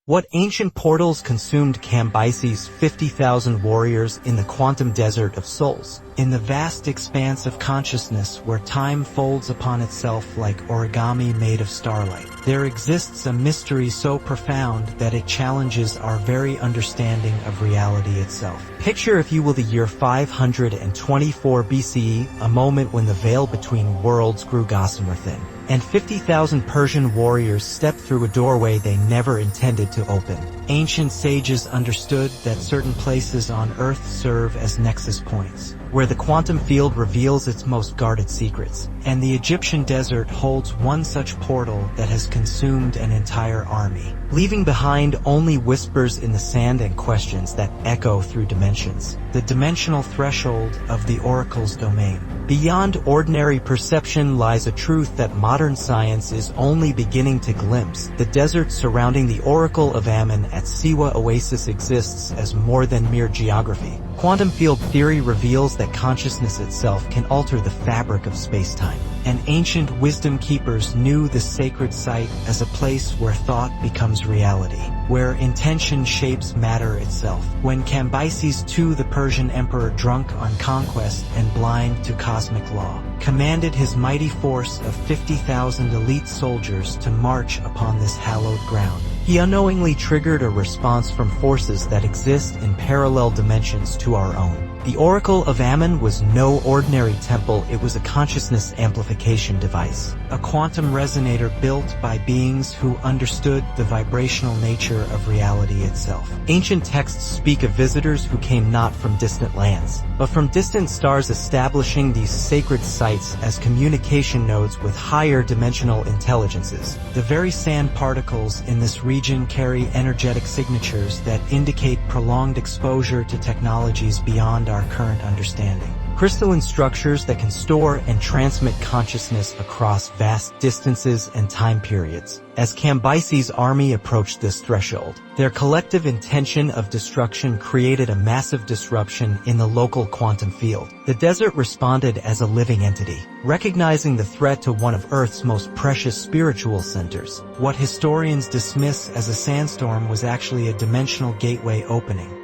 What ancient portals consumed Cambyses' 50,000 warriors in the quantum desert of souls? In the vast expanse of consciousness where time folds upon itself like origami made of starlight, there exists a mystery so profound that it challenges our very understanding of reality itself. Picture, if you will, the year 524 BCE, a moment when the veil between worlds grew gossamer thin, and 50,000 Persian warriors stepped through a doorway they never intended to open. Ancient sages understood that certain places on Earth serve as nexus points, where the quantum field reveals its most guarded secrets, and the Egyptian desert holds one such portal that has consumed an entire army, leaving behind only whispers in the sand and questions that echo through dimensions. The dimensional threshold of the Oracle's domain. Beyond ordinary perception lies a truth that modern science is only beginning to glimpse. The desert surrounding the Oracle of Ammon at Siwa Oasis exists as more than mere geography. Quantum field theory reveals that consciousness itself can alter the fabric of space-time, and ancient wisdom keepers knew the sacred site as a place where thought becomes reality, where intention shapes matter itself. When Cambyses II, the Persian emperor, drunk on conquest and blind to cosmic law, commanded his mighty force of 50,000 elite soldiers to march upon this hallowed ground, he unknowingly triggered a response from forces that exist in parallel dimensions to our own. The Oracle of Ammon was no ordinary temple, it was a consciousness amplification device, a quantum resonator built by beings who understood the vibrational nature of reality itself. Ancient texts speak of visitors who came not from distant lands, but from distant stars, establishing these sacred sites as communication nodes with higher dimensional intelligences. The very sand particles in this region carry energetic signatures that indicate prolonged exposure to technologies beyond our current understanding. Crystalline structures that can store and transmit consciousness across vast distances and time periods. As Cambyses' army approached this threshold, their collective intention of destruction created a massive disruption in the local quantum field. The desert responded as a living entity, recognizing the threat to one of Earth's most precious spiritual centers. What historians dismiss as a sandstorm was actually a dimensional gateway opening,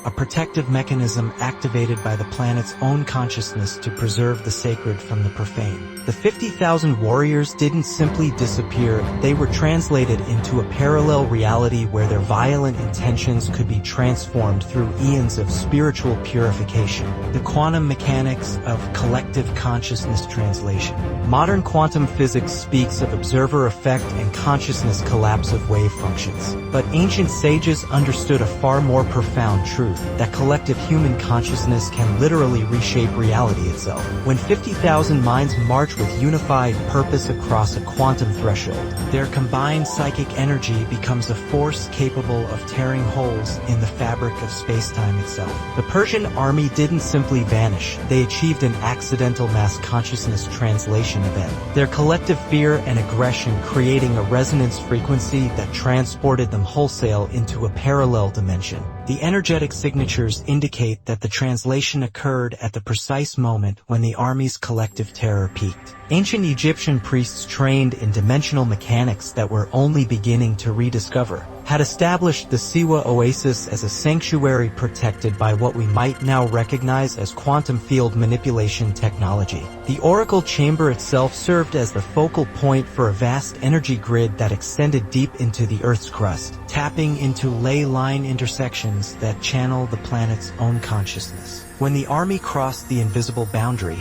a protective mechanism activated by the planet's own consciousness to preserve the sacred from the profane. The 50,000 warriors didn't simply disappear, they were translated into a parallel reality where their violent intentions could be transformed through eons of spiritual purification. The quantum mechanics of collective consciousness translation. Modern quantum physics speaks of observer effect and consciousness collapse of wave functions. But ancient sages understood a far more profound truth, that collective human consciousness can literally reshape reality itself. When 50,000 minds march with unified purpose across a quantum threshold, their combined psychic energy becomes a force capable of tearing holes in the fabric of space-time itself. The Persian army didn't simply vanish, they achieved an accidental mass consciousness translation event. Their collective fear and aggression creating a resonance frequency that transported them wholesale into a parallel dimension. The energetic signatures indicate that the translation occurred at the precise moment when the army's collective terror peaked. Ancient Egyptian priests trained in dimensional mechanics that we're only beginning to rediscover had established the Siwa Oasis as a sanctuary protected by what we might now recognize as quantum field manipulation technology. The Oracle chamber itself served as the focal point for a vast energy grid that extended deep into the Earth's crust, tapping into ley line intersections that channel the planet's own consciousness. When the army crossed the invisible boundary,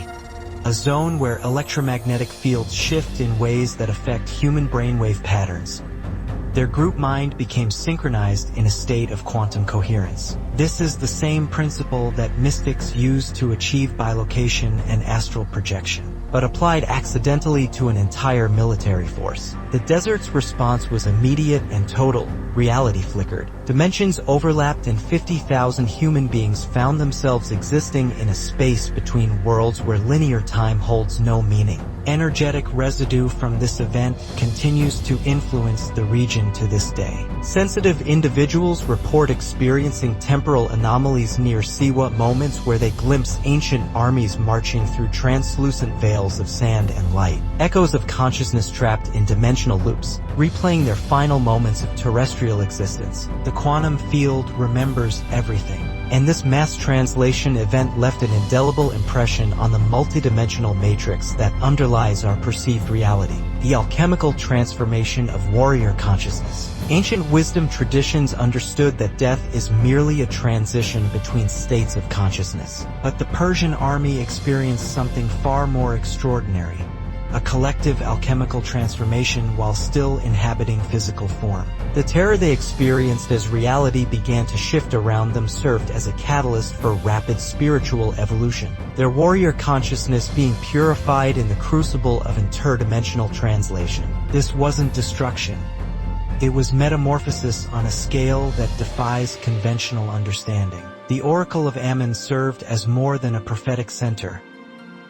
a zone where electromagnetic fields shift in ways that affect human brainwave patterns, their group mind became synchronized in a state of quantum coherence. This is the same principle that mystics use to achieve bilocation and astral projection, but applied accidentally to an entire military force. The desert's response was immediate and total. Reality flickered. Dimensions overlapped and 50,000 human beings found themselves existing in a space between worlds where linear time holds no meaning. Energetic residue from this event continues to influence the region to this day. Sensitive individuals report experiencing temporal anomalies near Siwa, moments where they glimpse ancient armies marching through translucent veils of sand and light. Echoes of consciousness trapped in dimensional loops, replaying their final moments of terrestrial existence. The quantum field remembers everything, and this mass translation event left an indelible impression on the multidimensional matrix that underlies our perceived reality. The alchemical transformation of warrior consciousness. Ancient wisdom traditions understood that death is merely a transition between states of consciousness. But the Persian army experienced something far more extraordinary. A collective alchemical transformation while still inhabiting physical form. The terror they experienced as reality began to shift around them served as a catalyst for rapid spiritual evolution, their warrior consciousness being purified in the crucible of interdimensional translation. This wasn't destruction. It was metamorphosis on a scale that defies conventional understanding. The Oracle of Ammon served as more than a prophetic center.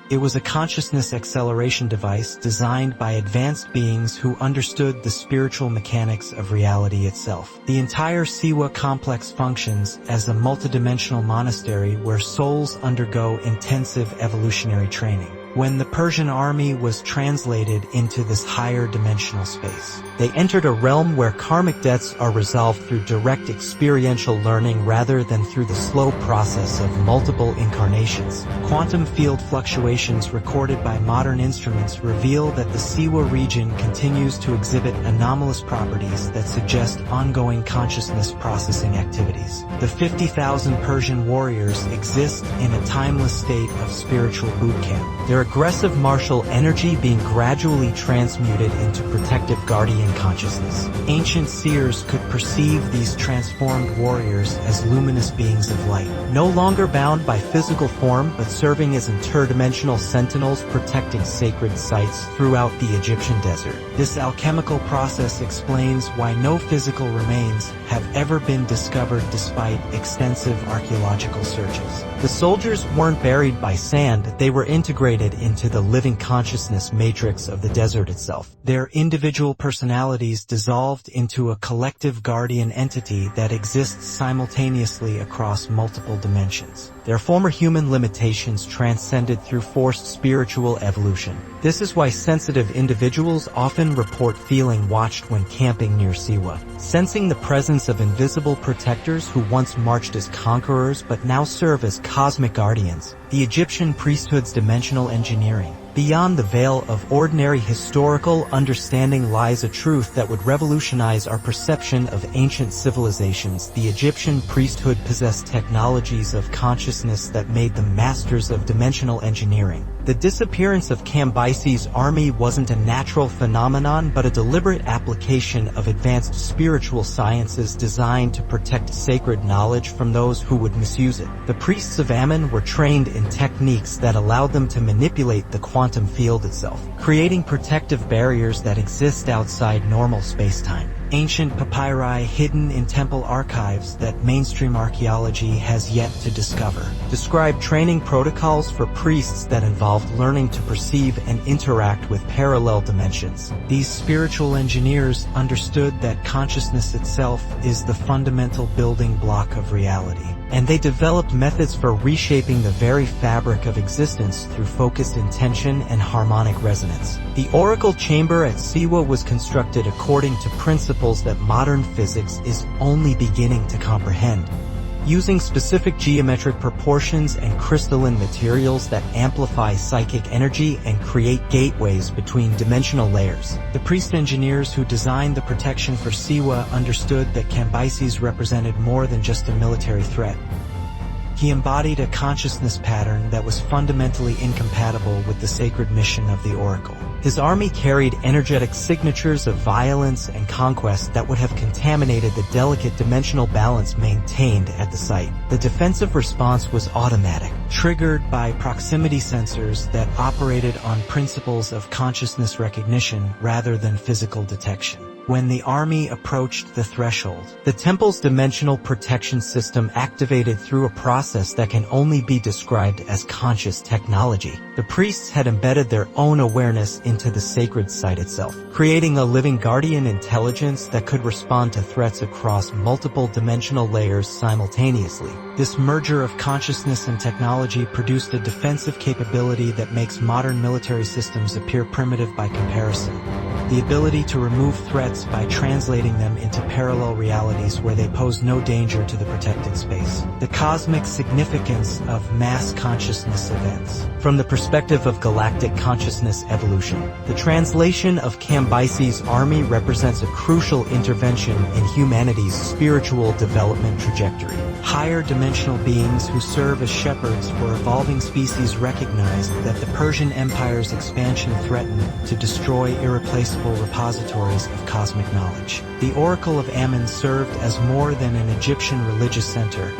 It was a consciousness acceleration device designed by advanced beings who understood the spiritual mechanics of reality itself. The entire Siwa complex functions as a multidimensional monastery where souls undergo intensive evolutionary training. When the Persian army was translated into this higher dimensional space, they entered a realm where karmic debts are resolved through direct experiential learning rather than through the slow process of multiple incarnations. Quantum field fluctuations recorded by modern instruments reveal that the Siwa region continues to exhibit anomalous properties that suggest ongoing consciousness processing activities. The 50,000 Persian warriors exist in a timeless state of spiritual boot camp. Their aggressive martial energy being gradually transmuted into protective guardian consciousness. Ancient seers could perceive these transformed warriors as luminous beings of light, no longer bound by physical form but serving as interdimensional sentinels protecting sacred sites throughout the Egyptian desert. This alchemical process explains why no physical remains have ever been discovered despite extensive archaeological searches. The soldiers weren't buried by sand, they were integrated into the living consciousness matrix of the desert itself. Their individual personalities dissolved into a collective guardian entity that exists simultaneously across multiple dimensions. Their former human limitations transcended through forced spiritual evolution. This is why sensitive individuals often report feeling watched when camping near Siwa, sensing the presence of invisible protectors who once marched as conquerors but now serve as cosmic guardians. The Egyptian priesthood's dimensional engineering. Beyond the veil of ordinary historical understanding lies a truth that would revolutionize our perception of ancient civilizations. The Egyptian priesthood possessed technologies of consciousness that made them masters of dimensional engineering. The disappearance of Cambyses' army wasn't a natural phenomenon but a deliberate application of advanced spiritual sciences designed to protect sacred knowledge from those who would misuse it. The priests of Ammon were trained in techniques that allowed them to manipulate the quantum field itself, creating protective barriers that exist outside normal space-time. Ancient papyri hidden in temple archives that mainstream archaeology has yet to discover describe training protocols for priests that involved learning to perceive and interact with parallel dimensions. These spiritual engineers understood that consciousness itself is the fundamental building block of reality, and they developed methods for reshaping the very fabric of existence through focused intention and harmonic resonance. The Oracle Chamber at Siwa was constructed according to principles that modern physics is only beginning to comprehend, using specific geometric proportions and crystalline materials that amplify psychic energy and create gateways between dimensional layers. The priest engineers who designed the protection for Siwa understood that Cambyses represented more than just a military threat. He embodied a consciousness pattern that was fundamentally incompatible with the sacred mission of the Oracle. His army carried energetic signatures of violence and conquest that would have contaminated the delicate dimensional balance maintained at the site. The defensive response was automatic, triggered by proximity sensors that operated on principles of consciousness recognition rather than physical detection. when the army approached the threshold. The temple's dimensional protection system activated through a process that can only be described as conscious technology. The priests had embedded their own awareness into the sacred site itself, creating a living guardian intelligence that could respond to threats across multiple dimensional layers simultaneously. This merger of consciousness and technology produced a defensive capability that makes modern military systems appear primitive by comparison. The ability to remove threats by translating them into parallel realities where they pose no danger to the protected space. The cosmic significance of mass consciousness events. From the perspective of galactic consciousness evolution, the translation of Cambyses' army represents a crucial intervention in humanity's spiritual development trajectory. Higher dimensional beings who serve as shepherds for evolving species recognized that the Persian Empire's expansion threatened to destroy irreplaceable repositories of cosmic knowledge. The Oracle of Ammon served as more than an Egyptian religious center.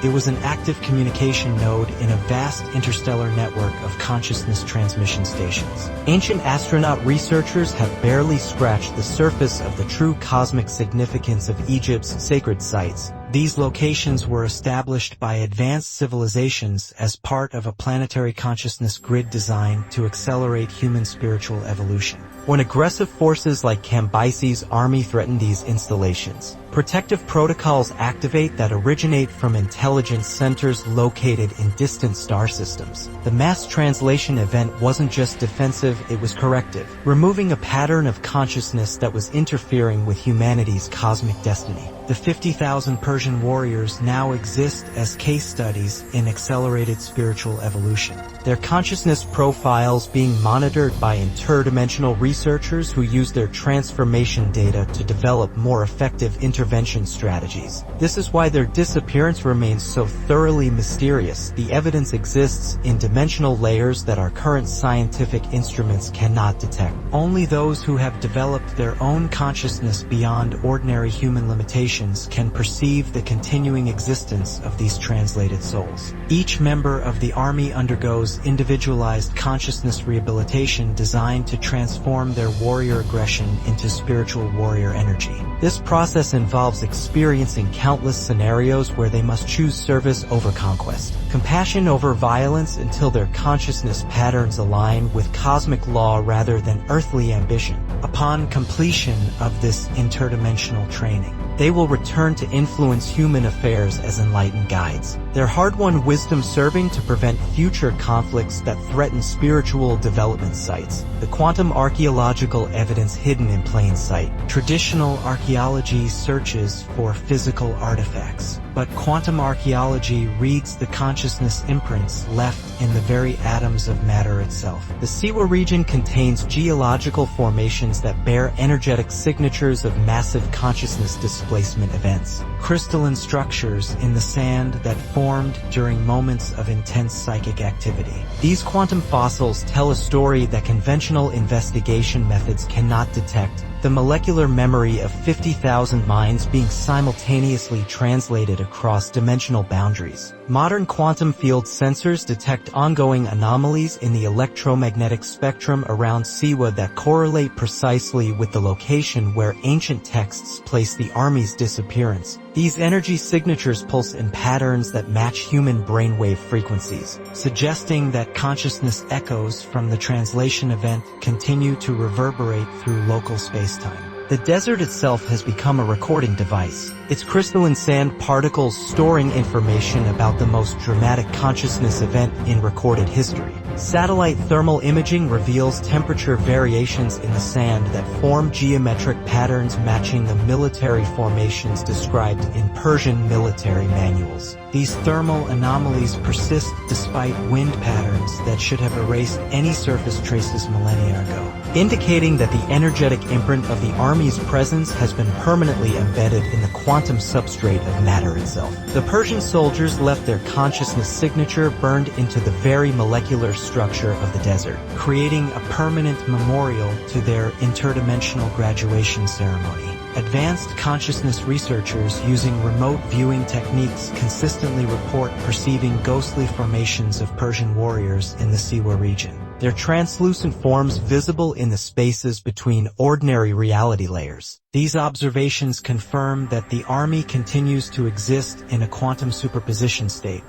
It was an active communication node in a vast interstellar network of consciousness transmission stations. Ancient astronaut researchers have barely scratched the surface of the true cosmic significance of Egypt's sacred sites. These locations were established by advanced civilizations as part of a planetary consciousness grid designed to accelerate human spiritual evolution. When aggressive forces like Cambyses' army threaten these installations, protective protocols activate that originate from intelligence centers located in distant star systems. The mass translation event wasn't just defensive, it was corrective, removing a pattern of consciousness that was interfering with humanity's cosmic destiny. The 50,000 Persian warriors now exist as case studies in accelerated spiritual evolution. Their consciousness profiles being monitored by interdimensional researchers who use their transformation data to develop more effective intervention strategies. This is why their disappearance remains so thoroughly mysterious. The evidence exists in dimensional layers that our current scientific instruments cannot detect. Only those who have developed their own consciousness beyond ordinary human limitations can perceive the continuing existence of these translated souls. Each member of the army undergoes individualized consciousness rehabilitation designed to transform their warrior aggression into spiritual warrior energy. This process involves experiencing countless scenarios where they must choose service over conquest, compassion over violence until their consciousness patterns align with cosmic law rather than earthly ambition. Upon completion of this interdimensional training, they will return to influence human affairs as enlightened guides, their hard-won wisdom serving to prevent future conflicts that threaten spiritual development sites. The quantum archaeological evidence hidden in plain sight. Traditional archaeology searches for physical artifacts, but quantum archaeology reads the consciousness imprints left in the very atoms of matter itself. The Siwa region contains geological formations that bear energetic signatures of massive consciousness displacement events, crystalline structures in the sand that formed during moments of intense psychic activity. These quantum fossils tell a story that conventional investigation methods cannot detect: the molecular memory of 50,000 minds being simultaneously translated across dimensional boundaries. Modern quantum field sensors detect ongoing anomalies in the electromagnetic spectrum around Siwa that correlate precisely with the location where ancient texts place the army's disappearance. These energy signatures pulse in patterns that match human brainwave frequencies, suggesting that consciousness echoes from the translation event continue to reverberate through local space-time. The desert itself has become a recording device, its crystalline sand particles storing information about the most dramatic consciousness event in recorded history. Satellite thermal imaging reveals temperature variations in the sand that form geometric patterns matching the military formations described in Persian military manuals. These thermal anomalies persist despite wind patterns that should have erased any surface traces millennia ago, indicating that the energetic imprint of the army's presence has been permanently embedded in the quantum substrate of matter itself. The Persian soldiers left their consciousness signature burned into the very molecular structure of the desert, creating a permanent memorial to their interdimensional graduation ceremony. Advanced consciousness researchers using remote viewing techniques consistently report perceiving ghostly formations of Persian warriors in the Siwa region. their translucent forms visible in the spaces between ordinary reality layers. These observations confirm that the army continues to exist in a quantum superposition state,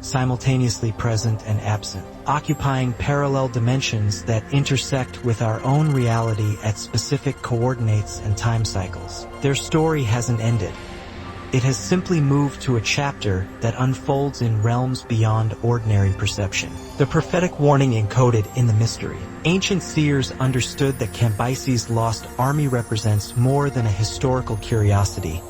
simultaneously present and absent, occupying parallel dimensions that intersect with our own reality at specific coordinates and time cycles. Their story hasn't ended. It has simply moved to a chapter that unfolds in realms beyond ordinary perception. The prophetic warning encoded in the mystery. Ancient seers understood that Cambyses' lost army represents more than a historical curiosity.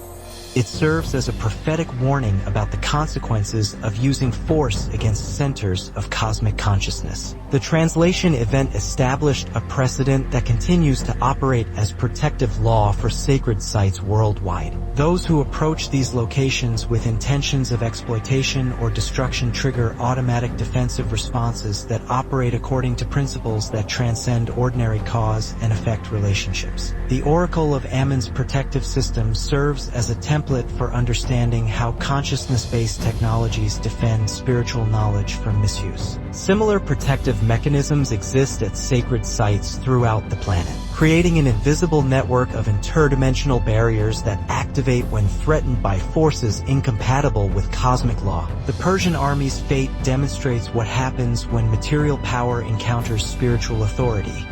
It serves as a prophetic warning about the consequences of using force against centers of cosmic consciousness. The translation event established a precedent that continues to operate as protective law for sacred sites worldwide. Those who approach these locations with intentions of exploitation or destruction trigger automatic defensive responses that operate according to principles that transcend ordinary cause and effect relationships. The Oracle of Ammon's protective system serves as a template for understanding how consciousness-based technologies defend spiritual knowledge from misuse. Similar protective mechanisms exist at sacred sites throughout the planet, creating an invisible network of interdimensional barriers that activate when threatened by forces incompatible with cosmic law. The Persian army's fate demonstrates what happens when material power encounters spiritual authority.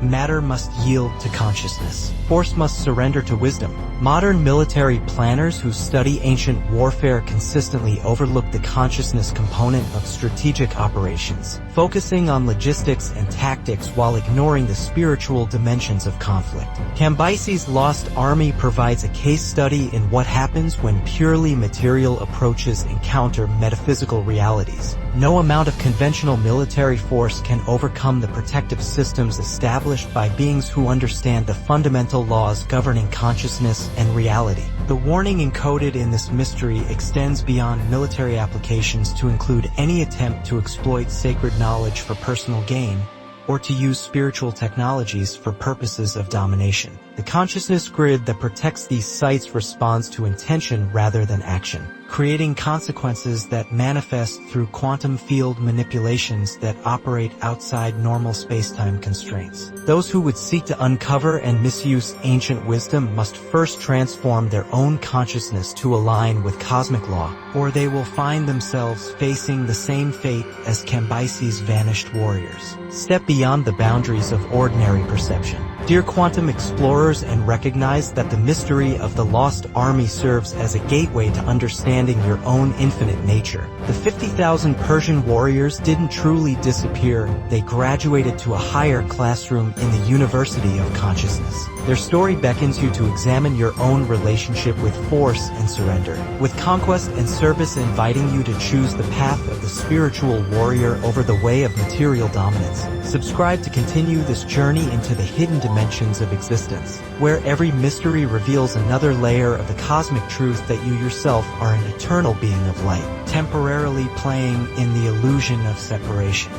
Matter must yield to consciousness. Force must surrender to wisdom. Modern military planners who study ancient warfare consistently overlook the consciousness component of strategic operations, focusing on logistics and tactics while ignoring the spiritual dimensions of conflict. Cambyses' lost army provides a case study in what happens when purely material approaches encounter metaphysical realities. No amount of conventional military force can overcome the protective systems established by beings who understand the fundamental laws governing consciousness and reality. The warning encoded in this mystery extends beyond military applications to include any attempt to exploit sacred knowledge for personal gain, or to use spiritual technologies for purposes of domination. The consciousness grid that protects these sites responds to intention rather than action, creating consequences that manifest through quantum field manipulations that operate outside normal space-time constraints. Those who would seek to uncover and misuse ancient wisdom must first transform their own consciousness to align with cosmic law, or they will find themselves facing the same fate as Cambyses' vanished warriors. Step beyond the boundaries of ordinary perception. Dear quantum explorers, and recognize that the mystery of the lost army serves as a gateway to understanding your own infinite nature. The 50,000 Persian warriors didn't truly disappear, they graduated to a higher classroom in the University of Consciousness. Their story beckons you to examine your own relationship with force and surrender, with conquest and service inviting you to choose the path of the spiritual warrior over the way of material dominance. Subscribe to continue this journey into the hidden dimensions of existence, where every mystery reveals another layer of the cosmic truth that you yourself are an eternal being of light, temporarily playing in the illusion of separation.